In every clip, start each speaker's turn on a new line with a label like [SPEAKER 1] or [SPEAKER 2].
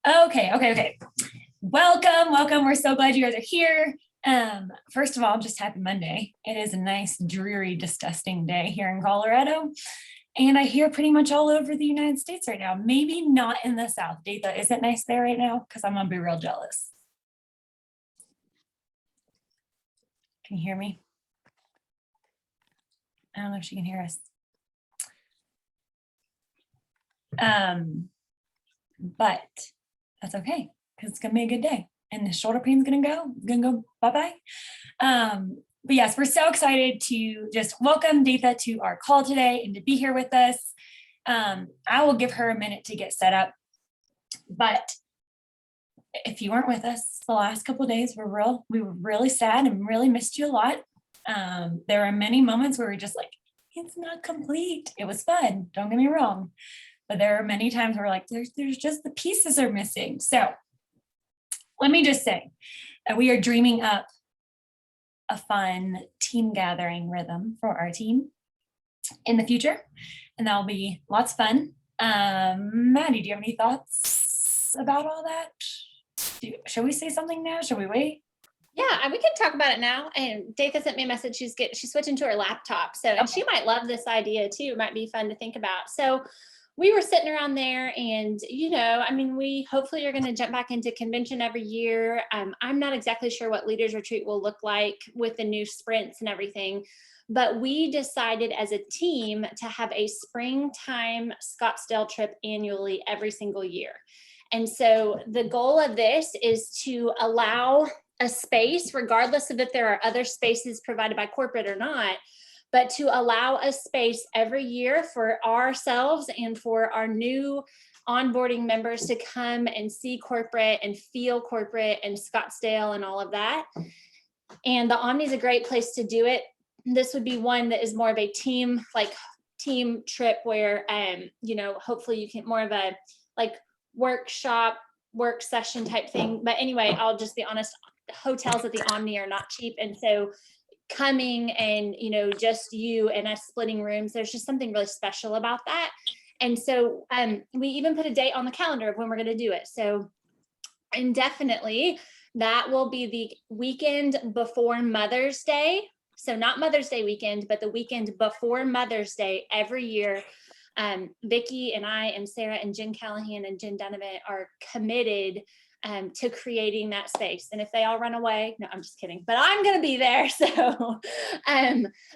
[SPEAKER 1] Okay. Welcome. We're so glad you guys are here. First of all, just happy Monday. It is a nice, dreary, disgusting day here in Colorado. And I hear pretty much all over the United States right now. Maybe not in the South. Datha, is it nice there right now? Because I'm gonna be real jealous. Can you hear me? I don't know if she can hear us. But that's okay, because it's gonna be a good day. And the shoulder pain's gonna go bye-bye. But yes, we're so excited to just welcome Datha to our call today and to be here with us. I will give her a minute to get set up. But if you weren't with us the last couple of days, we were really sad and really missed you a lot. There were many moments where we were just like, it's not complete. It was fun, don't get me wrong. But there are many times where we're like, there's just the pieces are missing. So let me just say that we are dreaming up a fun team gathering rhythm for our team in the future, and that'll be lots of fun. Maddie, do you have any thoughts about all that? Should we say something now? Should we wait?
[SPEAKER 2] Yeah, we can talk about it now. And Datha sent me a message. She's switching to her laptop. So, and she might love this idea too. It might be fun to think about. So we were sitting around there and, we hopefully are going to jump back into convention every year. I'm not exactly sure what Leaders Retreat will look like with the new sprints and everything, but we decided as a team to have a springtime Scottsdale trip annually every single year. And so the goal of this is to allow a space, regardless of if there are other spaces provided by corporate or not, but to allow a space every year for ourselves and for our new onboarding members to come and see corporate and feel corporate and Scottsdale and all of that. And the Omni is a great place to do it. This would be one that is more of a team trip where, hopefully you can more of a workshop, work session type thing. But anyway, I'll just be honest, hotels at the Omni are not cheap. And so coming and, just you and us splitting rooms, there's just something really special about that. And so we even put a date on the calendar of when we're going to do it. So, and definitely that will be the weekend before Mother's Day. So not Mother's Day weekend, but the weekend before Mother's Day every year. Vicki and I and Sarah and Jen Callahan and Jen Donovan are committed to creating that space. And if they all run away, no, I'm just kidding, but I'm going to be there. So,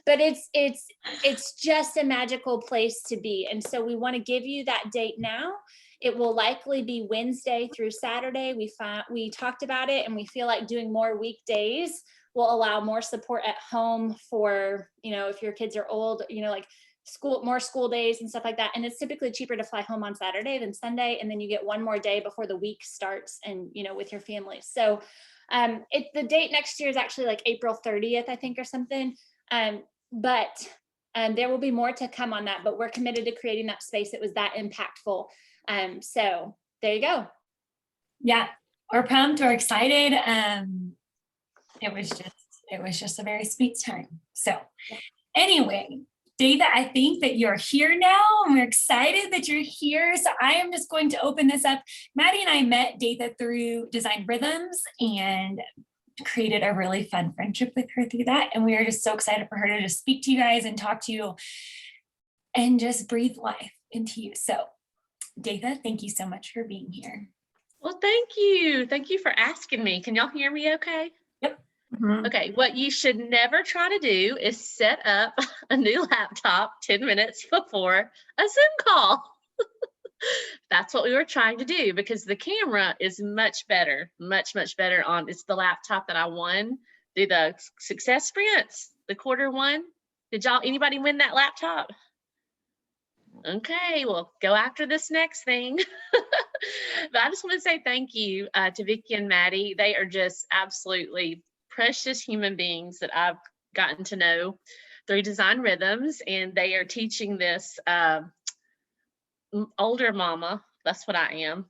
[SPEAKER 2] but it's just a magical place to be. And so we want to give you that date now. It will likely be Wednesday through Saturday. We talked about it and we feel like doing more weekdays will allow more support at home for, if your kids are old, more school days and stuff like that. And it's typically cheaper to fly home on Saturday than Sunday. And then you get one more day before the week starts and, with your family. So the date next year is actually like April 30th, I think, or something. But there will be more to come on that, but we're committed to creating that space. It was that impactful. So there you go.
[SPEAKER 1] Yeah, we're pumped, we're excited. It was just a very sweet time. So anyway, Datha, I think that you're here now and we're excited that you're here. So I am just going to open this up. Maddie and I met Datha through Design Rhythms and created a really fun friendship with her through that. And we are just so excited for her to just speak to you guys and talk to you and just breathe life into you. So Datha, thank you so much for being here.
[SPEAKER 3] Well, thank you. Thank you for asking me. Can y'all hear me okay?
[SPEAKER 1] Yep.
[SPEAKER 3] Mm-hmm. Okay, what you should never try to do is set up a new laptop 10 minutes before a Zoom call. That's what we were trying to do because the camera is much better on, it's the laptop that I won through the success sprints, the quarter one. Anybody win that laptop? Okay, well, go after this next thing. But I just want to say thank you to Vicki and Maddie. They are just absolutely precious human beings that I've gotten to know through Design Rhythms, and they are teaching this older mama, that's what I am,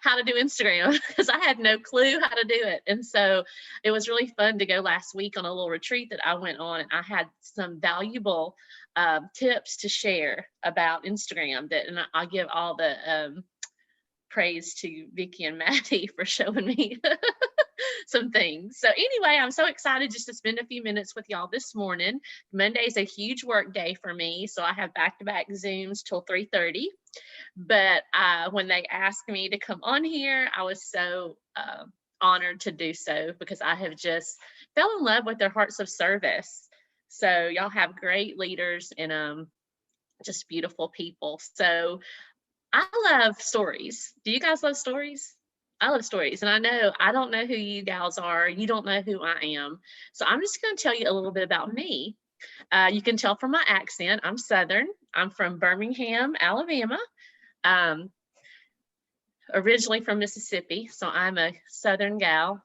[SPEAKER 3] how to do Instagram, because I had no clue how to do it. And so it was really fun to go last week on a little retreat that I went on, and I had some valuable tips to share about Instagram and I give all the praise to Vicky and Maddie for showing me some things. So anyway, I'm so excited just to spend a few minutes with y'all this morning. Monday is a huge work day for me, so I have back-to-back Zooms till 3:30. But when they asked me to come on here, I was so honored to do so, because I have just fell in love with their hearts of service. So y'all have great leaders and just beautiful people. So I love stories. Do you guys love stories? I love stories. And I know I don't know who you gals are. You don't know who I am. So I'm just going to tell you a little bit about me. You can tell from my accent, I'm Southern. I'm from Birmingham, Alabama. Originally from Mississippi. So I'm a Southern gal.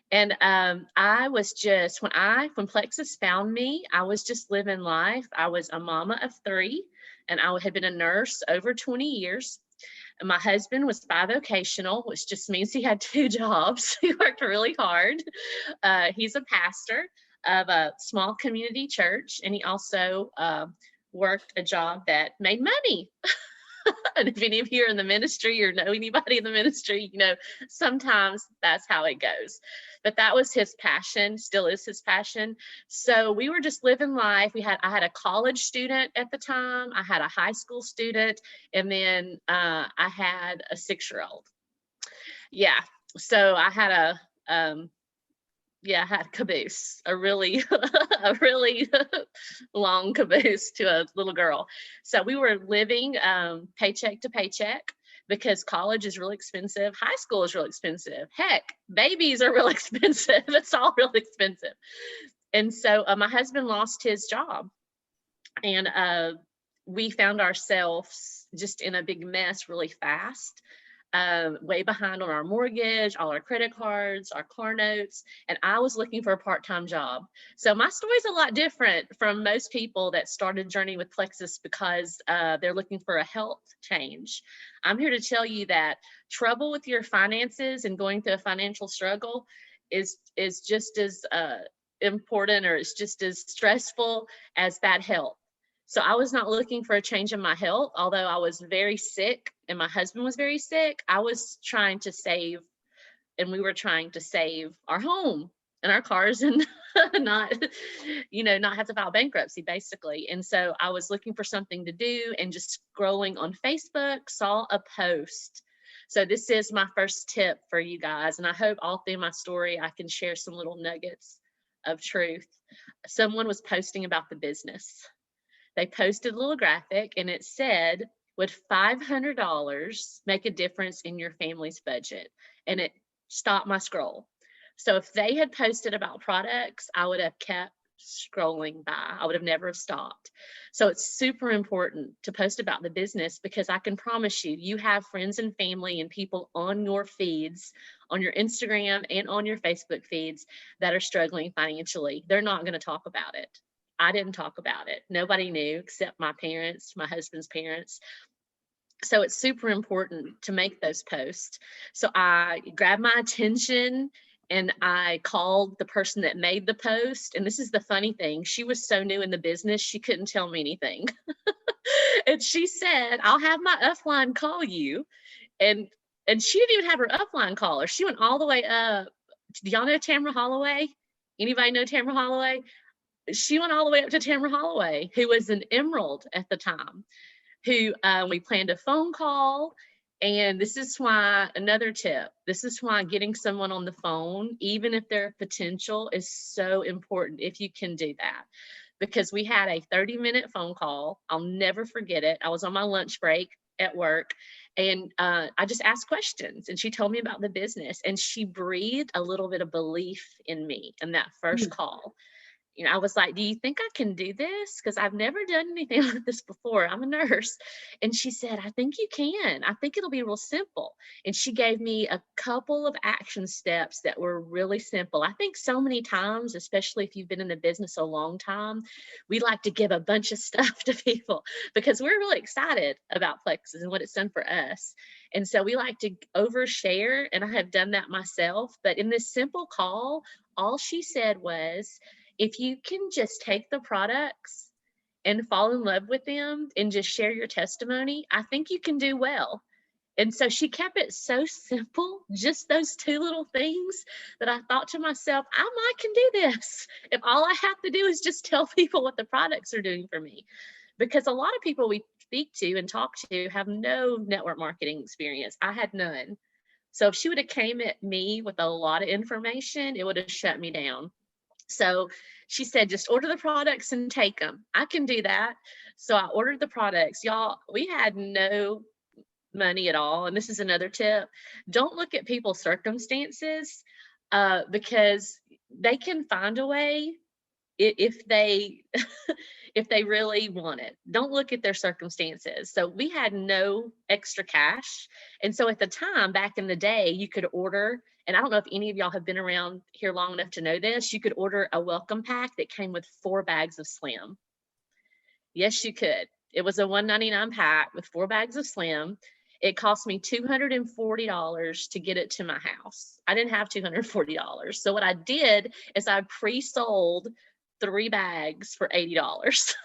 [SPEAKER 3] And I was just, when Plexus found me, I was just living life. I was a mama of 3, and I had been a nurse over 20 years. And my husband was bivocational, which just means he had 2 jobs. He worked really hard. He's a pastor of a small community church, and he also worked a job that made money. And if any of you are in the ministry or know anybody in the ministry, you know, sometimes that's how it goes. But that was his passion, still is his passion. So we were just living life. I had a college student at the time, I had a high school student, and then I had a 6-year-old. Yeah. So I had I had caboose, a really long caboose to a little girl. So we were living paycheck to paycheck, because college is really expensive. High school is really expensive. Heck, babies are really expensive. It's all really expensive. And so my husband lost his job, and we found ourselves just in a big mess really fast. Way behind on our mortgage, all our credit cards, our car notes, and I was looking for a part-time job. So my story's a lot different from most people that started journey with Plexus because they're looking for a health change. I'm here to tell you that trouble with your finances and going through a financial struggle is just as important, or it's just as stressful as bad health. So I was not looking for a change in my health, although I was very sick and my husband was very sick. I was trying to save, and we were trying to save our home and our cars and not have to file bankruptcy, basically. And so I was looking for something to do, and just scrolling on Facebook, saw a post. So this is my first tip for you guys. And I hope all through my story, I can share some little nuggets of truth. Someone was posting about the business. They posted a little graphic, and it said, would $500 make a difference in your family's budget? And it stopped my scroll. So if they had posted about products, I would have kept scrolling by. I would have never stopped. So it's super important to post about the business, because I can promise you, you have friends and family and people on your feeds, on your Instagram and on your Facebook feeds, that are struggling financially. They're not going to talk about it. I didn't talk about it. Nobody knew except my parents, my husband's parents. So it's super important to make those posts. So I grabbed my attention and I called the person that made the post. And this is the funny thing. She was so new in the business, she couldn't tell me anything. And she said, I'll have my upline call you. And she didn't even have her upline call her. She went all the way up. Do y'all know Tamara Holloway? Anybody know Tamara Holloway? She went all the way up to Tamara Holloway, who was an Emerald at the time, who we planned a phone call. And this is why, another tip, this is why getting someone on the phone, even if they're potential, is so important if you can do that. Because we had a 30-minute phone call. I'll never forget it. I was on my lunch break at work, and I just asked questions, and she told me about the business, and she breathed a little bit of belief in me in that first call. I was like, do you think I can do this? Because I've never done anything like this before. I'm a nurse. And she said, I think you can. I think it'll be real simple. And she gave me a couple of action steps that were really simple. I think so many times, especially if you've been in the business a long time, we like to give a bunch of stuff to people because we're really excited about Plexus and what it's done for us. And so we like to overshare, and I have done that myself. But in this simple call, all she said was, if you can just take the products and fall in love with them and just share your testimony, I think you can do well. And so she kept it so simple, just those two little things, that I thought to myself, I can do this if all I have to do is just tell people what the products are doing for me. Because a lot of people we speak to and talk to have no network marketing experience. I had none. So if she would have came at me with a lot of information, it would have shut me down. So she said, just order the products and take them. I can do that. So I ordered the products. Y'all, we had no money at all. And this is another tip. Don't look at people's circumstances, because they can find a way if they if they really want it. Don't look at their circumstances. So we had no extra cash. And so at the time, back in the day, you could order, and I don't know if any of y'all have been around here long enough to know this, you could order a welcome pack that came with 4 bags of Slim. Yes, you could. It was a $1.99 pack with 4 bags of Slim. It cost me $240 to get it to my house. I didn't have $240. So what I did is I pre-sold 3 bags for $80.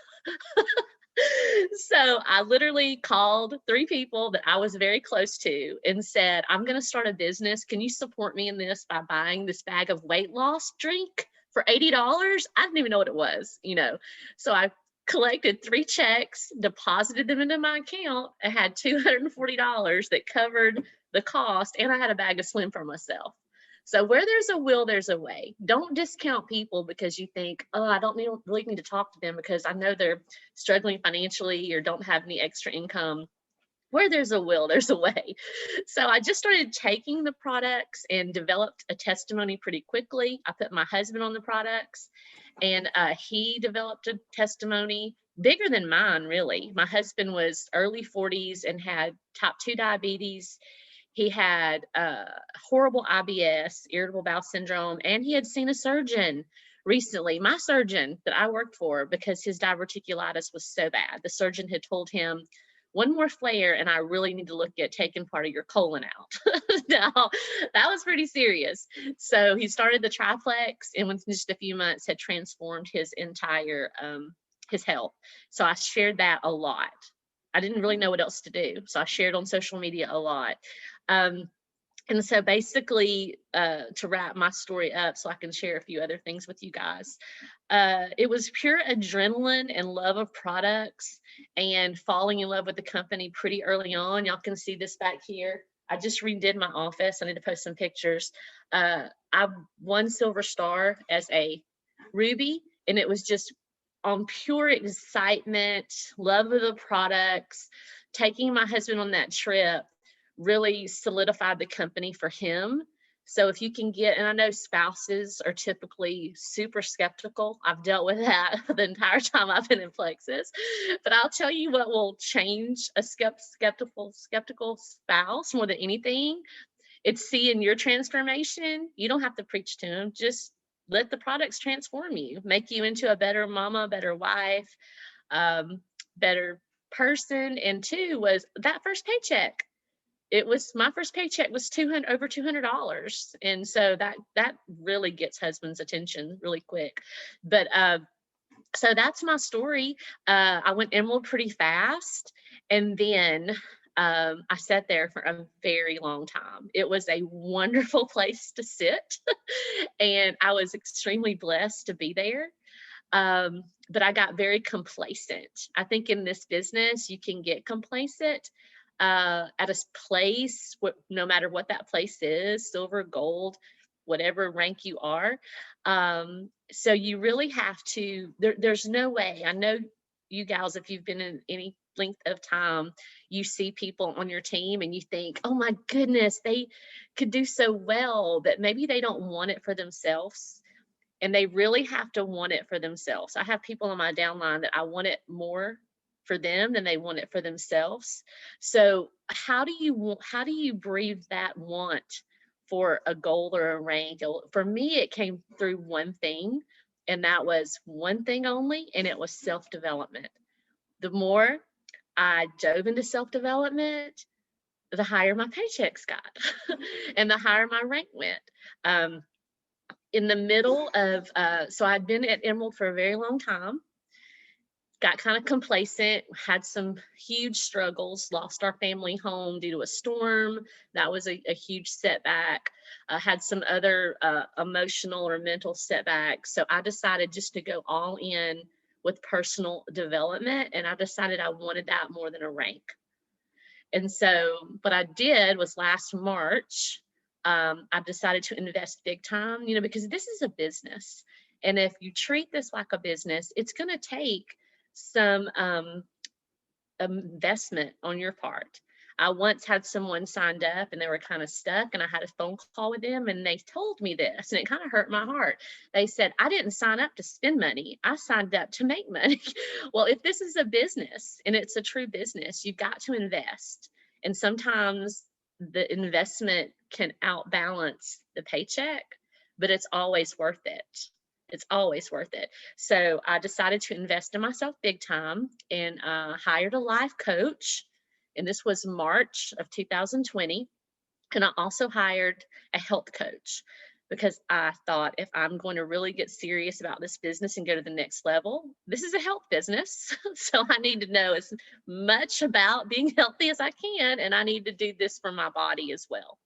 [SPEAKER 3] So I literally called 3 people that I was very close to and said, I'm going to start a business. Can you support me in this by buying this bag of weight loss drink for $80? I didn't even know what it was, So I collected 3 checks, deposited them into my account, and had $240 that covered the cost. And I had a bag of Slim for myself. So where there's a will, there's a way. Don't discount people because you think, oh, I don't really need to talk to them because I know they're struggling financially or don't have any extra income. Where there's a will, there's a way. So I just started taking the products and developed a testimony pretty quickly. I put my husband on the products, and he developed a testimony bigger than mine, really. My husband was early 40s and had type 2 diabetes. He had horrible IBS, irritable bowel syndrome, and he had seen a surgeon recently, my surgeon that I worked for, because his diverticulitis was so bad. The surgeon had told him, one more flare and I really need to look at taking part of your colon out. Now, that was pretty serious. So he started the triplex, and within just a few months had transformed his entire, his health. So I shared that a lot. I didn't really know what else to do. So I shared on social media a lot. And so basically, to wrap my story up so I can share a few other things with you guys, it was pure adrenaline and love of products and falling in love with the company pretty early on. Y'all can see this back here. I just redid my office. I need to post some pictures. I won Silver Star as a Ruby, and it was just on pure excitement, love of the products. Taking my husband on that trip really solidified the company for him. So if you can get, and I know spouses are typically super skeptical. I've dealt with that the entire time I've been in Plexus, but I'll tell you what will change a skeptical spouse more than anything. It's seeing your transformation. You don't have to preach to them. Just let the products transform you, make you into a better mama, better wife, better person. And 2 was that first paycheck. It was my first paycheck was over $200. And so that really gets husband's attention really quick. But so that's my story. I went emerald pretty fast. And then I sat there for a very long time. It was a wonderful place to sit. And I was extremely blessed to be there. But I got very complacent. I think in this business, you can get complacent at a place, no matter what that place is, silver, gold, whatever rank you are. So you really have to, there's no way. I know you gals, if you've been in any length of time, you see people on your team and you think, oh my goodness, they could do so well, but maybe they don't want it for themselves. And they really have to want it for themselves. I have people on my downline that I want it more for them than they want it for themselves. So how do you breathe that want for a goal or a rank? For me, it came through one thing, and that was one thing only, and it was self-development. The more I dove into self-development, the higher my paychecks got and the higher my rank went. In the middle of, so I'd been at Emerald for a very long time. got kind of complacent, had some huge struggles, lost our family home due to a storm. That was a huge setback. Had some other emotional or mental setbacks. So I decided just to go all in with personal development. And I decided I wanted that more than a rank. And so what I did was last March, I decided to invest big time, because this is a business. And if you treat this like a business, it's going to take some investment on your part. I once had someone signed up and they were kind of stuck, and I had a phone call with them and they told me this, and it kind of hurt my heart. They said, I didn't sign up to spend money. I signed up to make money. Well, if this is a business and it's a true business, you've got to invest. And sometimes the investment can outbalance the paycheck, but it's always worth it. It's always worth it. So I decided to invest in myself big time and hired a life coach. And this was March of 2020. And I also hired a health coach because I thought, if I'm going to really get serious about this business and go to the next level, this is a health business. So I need to know as much about being healthy as I can. And I need to do this for my body as well.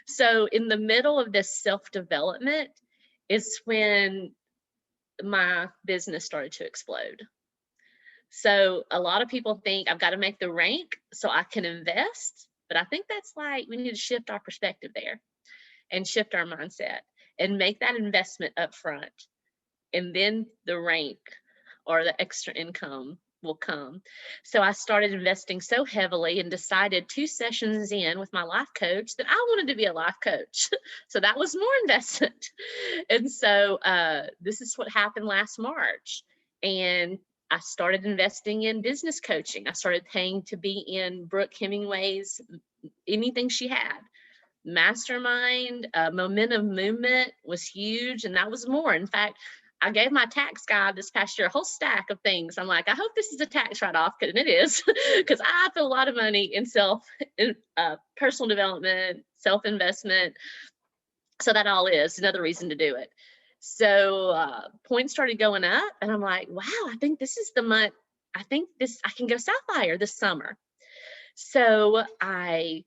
[SPEAKER 3] So in the middle of this self-development is when my business started to explode. So a lot of people think I've got to make the rank so I can invest, but I think that's like, we need to shift our perspective there and shift our mindset and make that investment up front. And then the rank or the extra income will come. So I started investing so heavily and decided 2 sessions in with my life coach that I wanted to be a life coach. So that was more investment. And so this is what happened last March. And I started investing in business coaching. I started paying to be in Brooke Hemingway's anything she had. Mastermind, momentum movement was huge, and that was more. In fact, I gave my tax guy this past year a whole stack of things. I'm like, I hope this is a tax write-off, and it is, because I put a lot of money in personal development, self-investment. So that all is another reason to do it. So points started going up, and I'm like, wow, I think this is the month. I can go Sapphire this summer. So I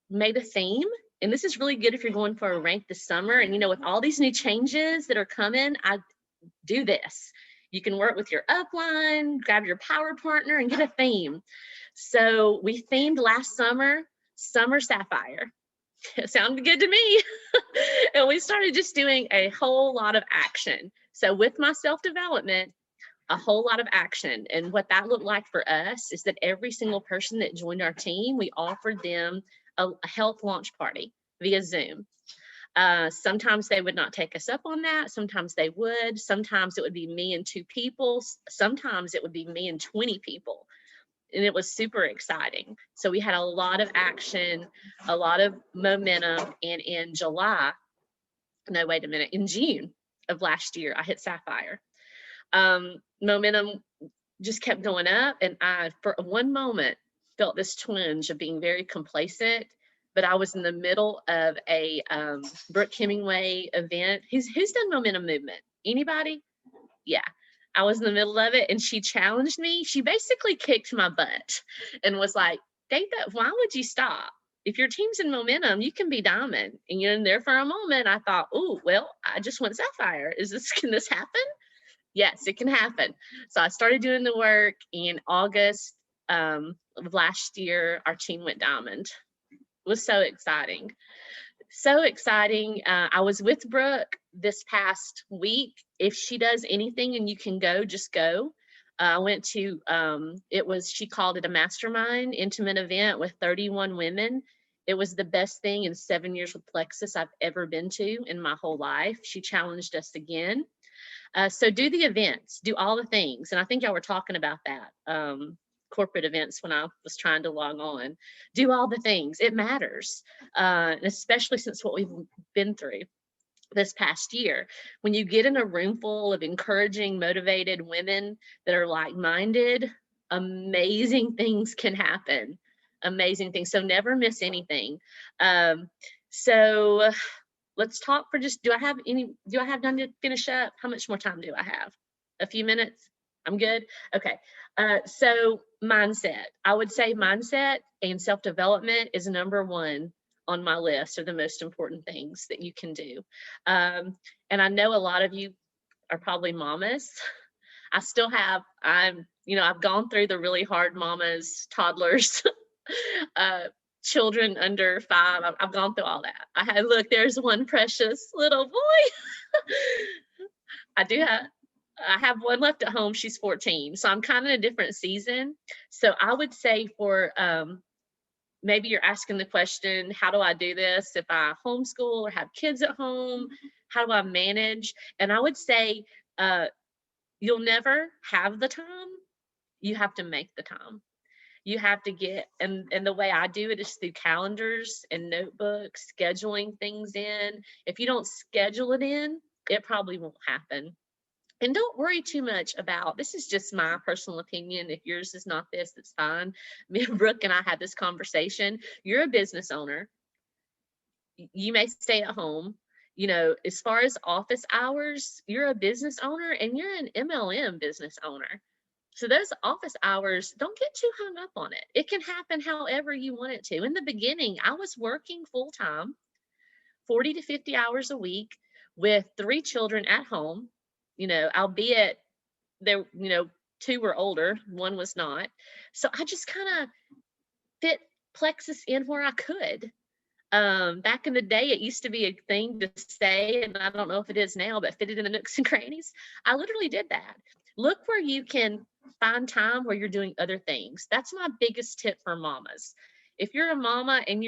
[SPEAKER 3] made a theme. And this is really good if you're going for a rank this summer. And, with all these new changes that are coming, I do this. You can work with your upline, grab your power partner, and get a theme. So we themed last summer, Summer Sapphire. It sounded good to me. And we started just doing a whole lot of action. So with my self-development, a whole lot of action. And what that looked like for us is that every single person that joined our team, we offered them a health launch party via Zoom. Sometimes they would not take us up on that. Sometimes they would. Sometimes it would be me and 2 people. Sometimes it would be me and 20 people. And it was super exciting. So we had a lot of action, a lot of momentum. And in in June of last year, I hit Sapphire. Momentum just kept going up. And I, for one moment, felt this twinge of being very complacent, but I was in the middle of a Brooke Hemingway event. Who's done momentum movement? Anybody? Yeah. I was in the middle of it, and she challenged me. She basically kicked my butt and was like, Datha, why would you stop? If your team's in momentum, you can be diamond. And you're in there for a moment. I thought, oh, well, I just went Sapphire. Can this happen? Yes, it can happen. So I started doing the work in August of last year. Our team went diamond. It was so exciting. So exciting. I was with Brooke this past week. If she does anything and you can go, just go. I went to, she called it a mastermind intimate event with 31 women. It was the best thing in 7 years with Plexus I've ever been to in my whole life. She challenged us again. So do the events, do all the things. And I think y'all were talking about that, corporate events when I was trying to log on. Do all the things, it matters, especially since what we've been through this past year. When you get in a room full of encouraging, motivated women that are like-minded, amazing things can happen. Amazing things. So never miss anything. So let's talk for just, do I have time to finish up? How much more time do I have? A few minutes? I'm good. Okay. So mindset, I would say mindset and self-development is number one on my list of the most important things that you can do. And I know a lot of you are probably mamas. I still have, I've gone through the really hard mamas, toddlers, children under 5. I've gone through all that. Look, there's one precious little boy. I have one left at home. She's 14. So I'm kind of in a different season. So I would say for, maybe you're asking the question, how do I do this if I homeschool or have kids at home? How do I manage? And I would say, you'll never have the time. You have to make the time. You have to get, and the way I do it is through calendars and notebooks, scheduling things in. If you don't schedule it in, it probably won't happen. And don't worry too much about, this is just my personal opinion. If yours is not this, that's fine. Me and Brooke and I had this conversation. You're a business owner. You may stay at home. As far as office hours, you're a business owner and you're an MLM business owner. So those office hours, don't get too hung up on it. It can happen however you want it to. In the beginning, I was working full time, 40 to 50 hours a week with 3 children at home, albeit there, 2 were older, 1 was not. So I just kind of fit Plexus in where I could. Back in the day, it used to be a thing to say, and I don't know if it is now, but fit it in the nooks and crannies. I literally did that. Look where you can find time where you're doing other things. That's my biggest tip for mamas. If you're a mama and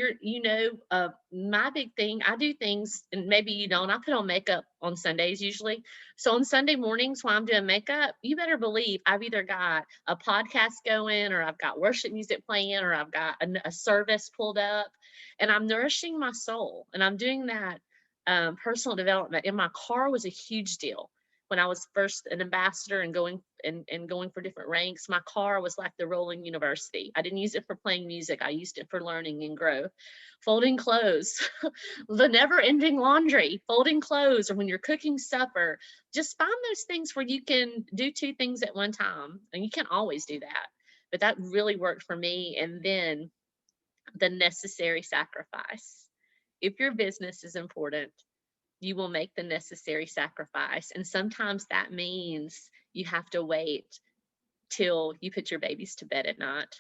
[SPEAKER 3] my big thing, I do things, and maybe you don't, I put on makeup on Sundays usually. So on Sunday mornings while I'm doing makeup, you better believe I've either got a podcast going, or I've got worship music playing, or I've got a service pulled up, and I'm nourishing my soul. And I'm doing that personal development. And my car was a huge deal. When I was first an ambassador and going for different ranks, my car was like the rolling university. I didn't use it for playing music. I used it for learning and growth. Folding clothes, the never ending laundry, folding clothes, or when you're cooking supper, just find those things where you can do 2 things at one time. And you can't always do that, but that really worked for me. And then the necessary sacrifice. If your business is important, you will make the necessary sacrifice. And sometimes that means you have to wait till you put your babies to bed at night.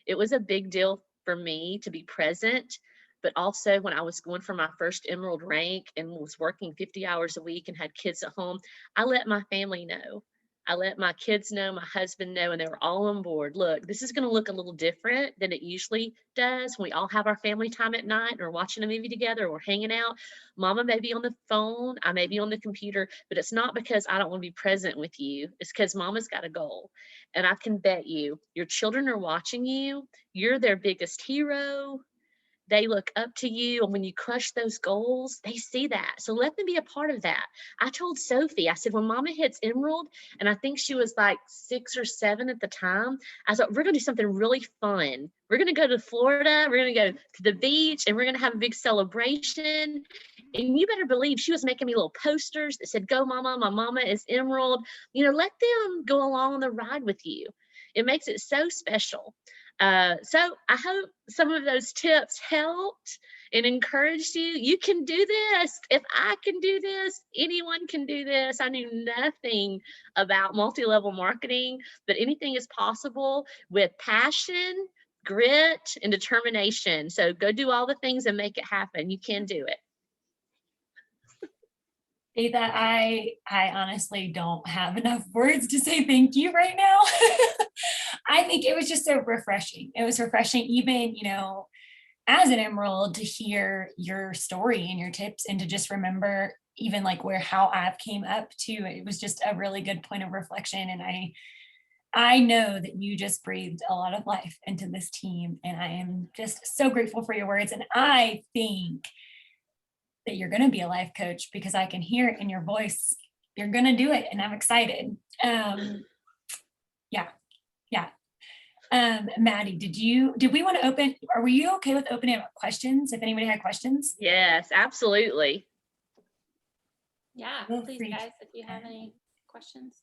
[SPEAKER 3] It was a big deal for me to be present, but also when I was going for my first Emerald rank and was working 50 hours a week and had kids at home, I let my family know. I let my kids know, my husband know, and they were all on board. Look, this is going to look a little different than it usually does. We all have our family time at night, or watching a movie together, or hanging out. Mama may be on the phone, I may be on the computer, but it's not because I don't want to be present with you. It's because Mama's got a goal. And I can bet you, your children are watching you. You're their biggest hero. They look up to you, and when you crush those goals, they see that. So let them be a part of that. I told Sophie, I said, when Mama hits Emerald, and I think she was like 6 or 7 at the time, I thought, we're going to do something really fun. We're going to go to Florida. We're going to go to the beach, and we're going to have a big celebration. And you better believe she was making me little posters that said, go Mama, my Mama is Emerald. Let them go along on the ride with you. It makes it so special. So I hope some of those tips helped and encouraged you. You can do this. If I can do this, anyone can do this. I knew nothing about multi-level marketing, but anything is possible with passion, grit, and determination. So go do all the things and make it happen. You can do it.
[SPEAKER 1] Datha, I honestly don't have enough words to say thank you right now. I think it was just so refreshing. It was refreshing, even, as an Emerald, to hear your story and your tips, and to just remember even like how I've came up to. It was just a really good point of reflection. And I know that you just breathed a lot of life into this team, and I am just so grateful for your words. And I think that you're going to be a life coach, because I can hear it in your voice. You're going to do it, and I'm excited. Yeah. Maddie, did we want to open, were you okay with opening up questions if anybody had questions?
[SPEAKER 3] Yes, absolutely.
[SPEAKER 2] Yeah,
[SPEAKER 1] Feel
[SPEAKER 2] please
[SPEAKER 1] free
[SPEAKER 2] guys,
[SPEAKER 1] to.
[SPEAKER 2] if you have any questions.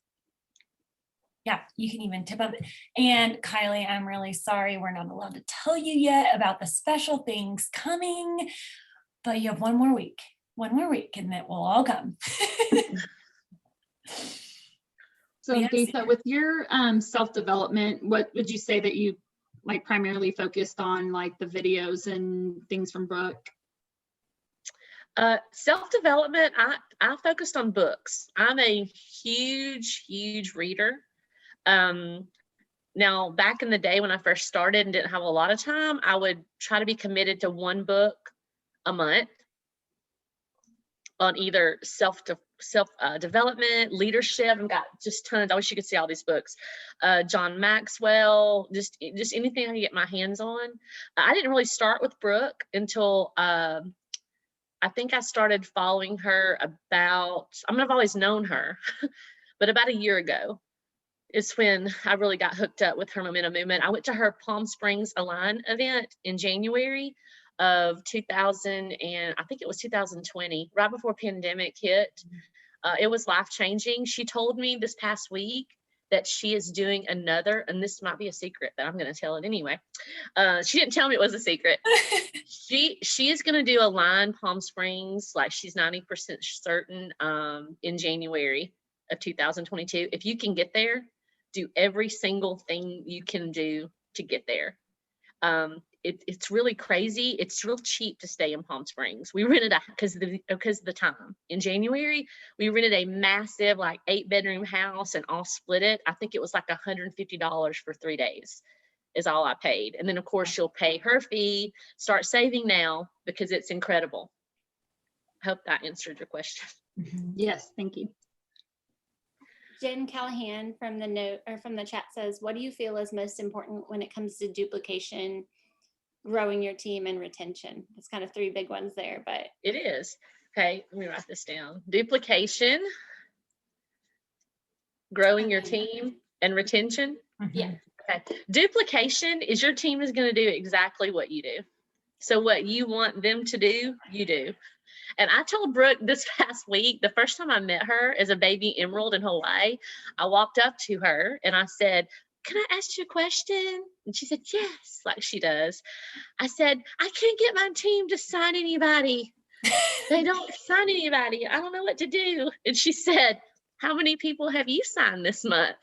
[SPEAKER 1] Yeah, you can even tip up. And Kylie, I'm really sorry we're not allowed to tell you yet about the special things coming, but you have one more week, and it will all come.
[SPEAKER 4] So
[SPEAKER 1] Yes.
[SPEAKER 4] Datha, with your self-development, what would you say that you like primarily focused on, like the videos and things from Brooke?
[SPEAKER 3] Self-development, I focused on books. I'm a huge reader. Now, back in the day when I first started and didn't have a lot of time, I would try to be committed to one book a month on either self development, leadership. I've got just tons. I wish you could see all these books. John Maxwell, just anything I can get my hands on. I didn't really start with Brooke until I think I started following her about, I mean, I've always known her, but about a year ago is when I really got hooked up with her momentum movement. I went to her Palm Springs Align event in January of 2000, and I think it was 2020, right before pandemic hit. It was life-changing. She told me this past week that she is doing another, and this might be a secret, but I'm going to tell it anyway. She didn't tell me it was a secret. She is going to do Align Palm Springs, like she's 90% certain, in January of 2022. If you can get there, do every single thing you can do to get there. It's really crazy. It's real cheap to stay in Palm Springs. We rented because of the time. In January, we rented a massive like 8-bedroom house and all split it. I think it was like $150 for 3 days is all I paid. And then of course she'll pay her fee. Start saving now because it's incredible. Hope that answered your question.
[SPEAKER 4] Yes, thank you.
[SPEAKER 2] Jen Callahan from the chat says, what do you feel is most important when it comes to duplication, growing your team, and retention? It's kind of 3 big ones there, but
[SPEAKER 3] It is. Okay, let me write this down. Duplication, growing your team, and retention.
[SPEAKER 2] yeah.
[SPEAKER 3] Okay. Duplication is your team is going to do exactly what you do. So what you want them to do, you do. And I told Brooke this past week, the first time I met her as a baby emerald in Hawaii, I walked up to her and I said, can I ask you a question? And she said, yes, like she does. I said, I can't get my team to sign anybody. They don't sign anybody. I don't know what to do. And she said, how many people have you signed this month?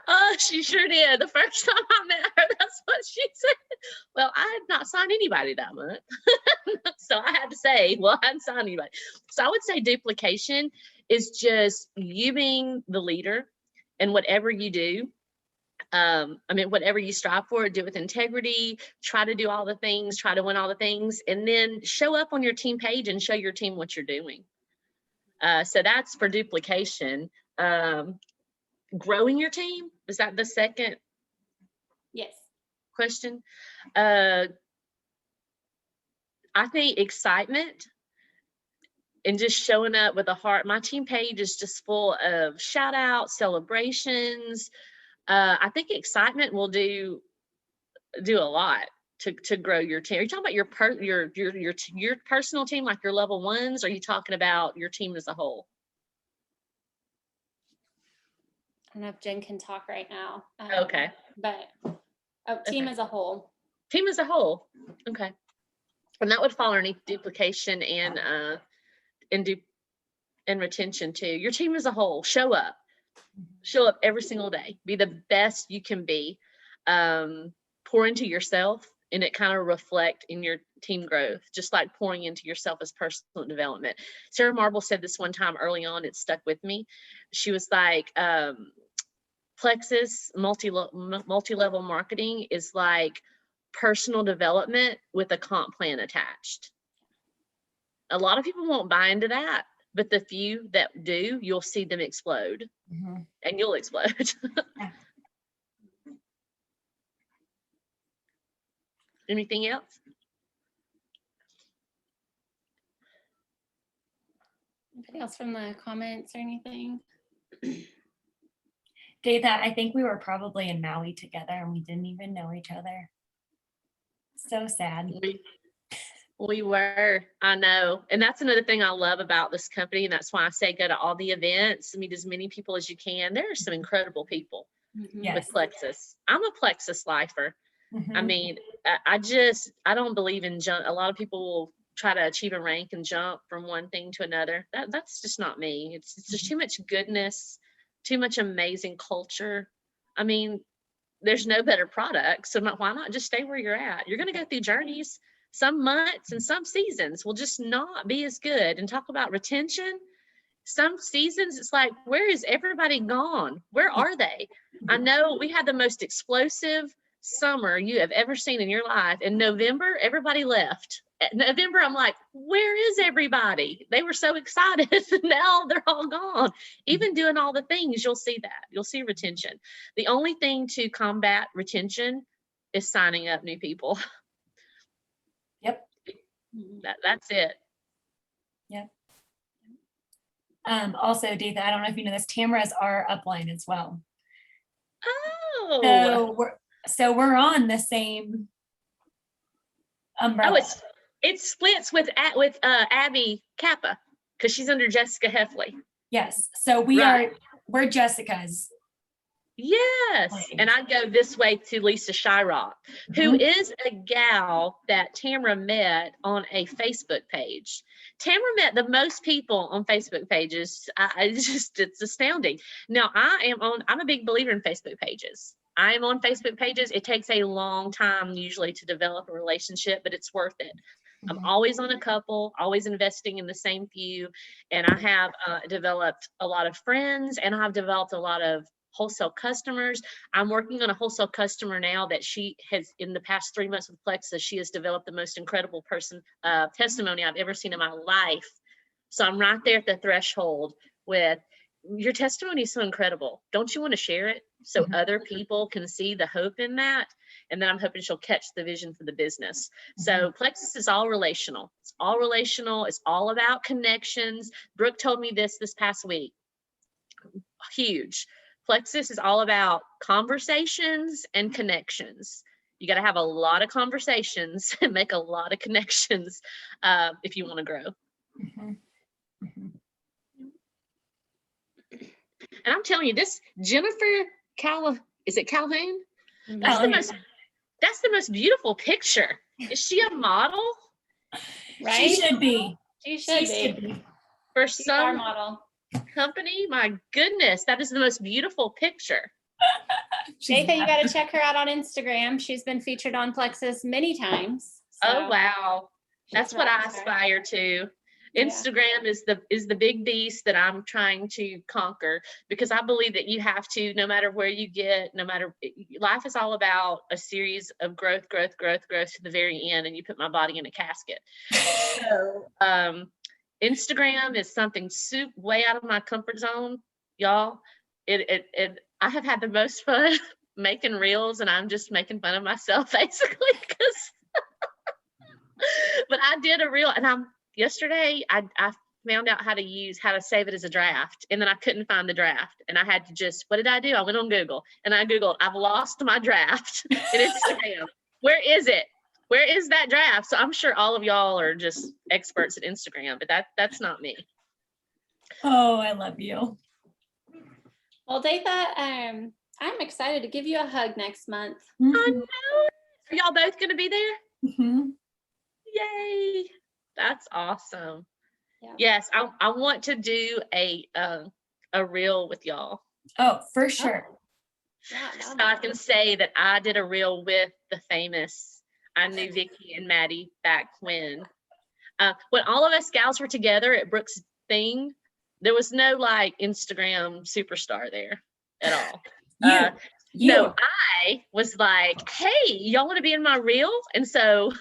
[SPEAKER 3] Oh, she sure did. The first time I met her, that's what she said. Well, I had not signed anybody that month. So I had to say, well, I hadn't signed anybody. So I would say duplication is just you being the leader, and whatever you do, whatever you strive for, do it with integrity, try to do all the things, try to win all the things, and then show up on your team page and show your team what you're doing. So that's for duplication. Growing your team, is that the second
[SPEAKER 2] Yes.
[SPEAKER 3] question? I think excitement and just showing up with a heart. My team page is just full of shout outs, celebrations. I think excitement will do a lot to grow your team. Are you talking about your personal team, like your level ones? Or are you talking about your team as a whole?
[SPEAKER 2] I don't know if Jen can talk right now.
[SPEAKER 3] Okay.
[SPEAKER 2] But team as a whole.
[SPEAKER 3] Team as a whole. Okay. And that would fall underneath duplication and retention too. Your team as a whole, show up every single day, be the best you can be, pour into yourself, and it kind of reflect in your team growth, just like pouring into yourself as personal development. Sarah Marble said this one time early on, it stuck with me. She was like, Plexus multi-level marketing is like personal development with a comp plan attached. A lot of people won't buy into that, but the few that do, you'll see them explode, and you'll explode.
[SPEAKER 1] Yeah.
[SPEAKER 3] Anything else?
[SPEAKER 2] Anybody else from the comments or anything?
[SPEAKER 1] Datha, I think we were probably in Maui together and we didn't even know each other. So sad.
[SPEAKER 3] We were, I know. And that's another thing I love about this company. And that's why I say go to all the events, meet as many people as you can. There are some incredible people
[SPEAKER 2] Mhm.
[SPEAKER 3] with Plexus. I'm a Plexus lifer. I
[SPEAKER 1] Mhm.
[SPEAKER 3] mean, I don't believe in jump. A lot of people will try to achieve a rank and jump from one thing to another. That's just not me. It's just too much goodness, too much amazing culture. I mean, there's no better product. So why not just stay where you're at? You're going to go through journeys. Some months and some seasons will just not be as good. And talk about retention. Some seasons it's like, where is everybody gone? Where are they? I know we had the most explosive summer you have ever seen in your life. In November, everybody left. At November, I'm like, where is everybody? They were so excited. Now they're all gone. Even doing all the things, you'll see that. You'll see retention. The only thing to combat retention is signing up new people.
[SPEAKER 1] Yep.
[SPEAKER 3] That's it.
[SPEAKER 1] Yep. Also, Datha, I don't know if you know this, Tamara's our upline as well.
[SPEAKER 3] Oh,
[SPEAKER 1] So we're on the same umbrella.
[SPEAKER 3] it splits with Abby Kappa because she's under Jessica Heffley.
[SPEAKER 1] Yes. So we're Jessica's.
[SPEAKER 3] Yes. And I go this way to Lisa Shyrock, who is a gal that Tamara met on a Facebook page. Tamara met the most people on Facebook pages. It's astounding. Now I'm a big believer in Facebook pages. I am on Facebook pages. It takes a long time usually to develop a relationship, but it's worth it. I'm always on a couple, always investing in the same few. And I have developed a lot of friends, and I've developed a lot of wholesale customers. I'm working on a wholesale customer now that she has, in the past 3 months with Plexus, she has developed the most incredible testimony I've ever seen in my life. So I'm right there at the threshold with, your testimony is so incredible. Don't you want to share it so other people can see the hope in that? And then I'm hoping she'll catch the vision for the business. So Plexus is all relational. It's all relational. It's all about connections. Brooke told me this past week. Huge. Plexus is all about conversations and connections. You got to have a lot of conversations and make a lot of connections if you want to grow. And I'm telling you, this Jennifer is it Calhoun? That's the most beautiful picture. Is she a model?
[SPEAKER 2] Right?
[SPEAKER 1] She should be.
[SPEAKER 2] She should be.
[SPEAKER 3] For
[SPEAKER 2] She's our
[SPEAKER 3] some
[SPEAKER 2] model.
[SPEAKER 3] company, my goodness, that is the most beautiful picture.
[SPEAKER 2] Datha, you got to check her out on Instagram. She's been featured on Plexus many times. So
[SPEAKER 3] Oh wow, that's what I aspire to. Instagram is the big beast that I'm trying to conquer, because I believe that you have to, no matter where you get, life is all about a series of growth to the very end, and you put my body in a casket. So Instagram is something way out of my comfort zone, y'all. I have had the most fun making reels, and I'm just making fun of myself basically, because but I did a reel, and yesterday I found out how to save it as a draft, and then I couldn't find the draft, and I had to what did I do? I went on Google, and I Googled, I've lost my draft in Instagram. Where is it? Where is that draft? So I'm sure all of y'all are just experts at Instagram, but that's not me.
[SPEAKER 1] Oh, I love you.
[SPEAKER 2] Well, Datha, I'm excited to give you a hug next month.
[SPEAKER 3] I know. Are y'all both going to be there? Yay. That's awesome. Yeah. Yes, I want to do a reel with y'all.
[SPEAKER 1] Oh, for sure.
[SPEAKER 3] So I can say that I did a reel with the famous. I knew Vicki and Maddie back when all of us gals were together at Brooke's thing. There was no like Instagram superstar there at all. No, I was like, hey, y'all want to be in my reel? And so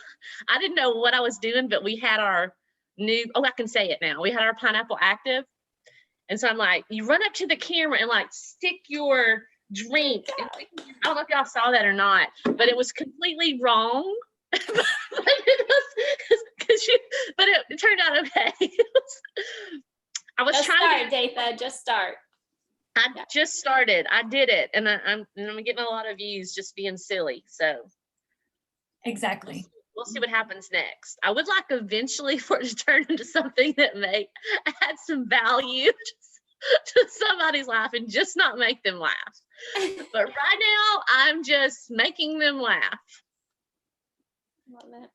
[SPEAKER 3] I didn't know what I was doing, but we had our I can say it now. We had our Pineapple Active. And so I'm like, you run up to the camera and like stick your drink. And I don't know if y'all saw that or not, but it was completely wrong. But it turned out okay. I was trying
[SPEAKER 2] to Datha, just start.
[SPEAKER 3] I just started. I did it, and I'm getting a lot of views just being silly. So
[SPEAKER 1] exactly.
[SPEAKER 3] we'll see what happens next. I would like eventually for it to turn into something that may add some value to somebody's life and just not make them laugh. But right now, I'm just making them laugh.
[SPEAKER 2] Love it.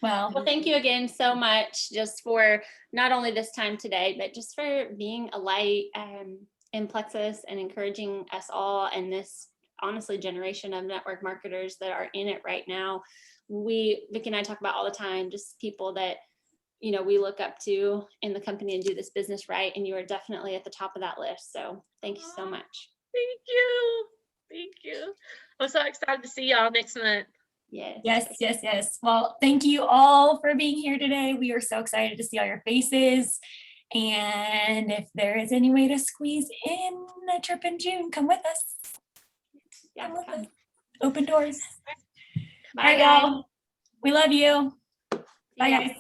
[SPEAKER 1] Well,
[SPEAKER 2] Well, thank you again so much just for not only this time today, but just for being a light in Plexus and encouraging us all and this honestly generation of network marketers that are in it right now. Vicki and I talk about all the time, just people that, you know, we look up to in the company and do this business right. And you are definitely at the top of that list. So thank you so much.
[SPEAKER 3] Thank you. Thank you. I'm so excited to see y'all next month.
[SPEAKER 1] Yes. Well, thank you all for being here today. We are so excited to see all your faces. And if there is any way to squeeze in a trip in June, come with us.
[SPEAKER 2] Yeah,
[SPEAKER 1] Come with
[SPEAKER 2] come.
[SPEAKER 1] us. Open doors.
[SPEAKER 2] Bye,
[SPEAKER 1] All right,
[SPEAKER 2] guys.
[SPEAKER 1] y'all. We love you. Bye,
[SPEAKER 2] See ya.
[SPEAKER 1] guys.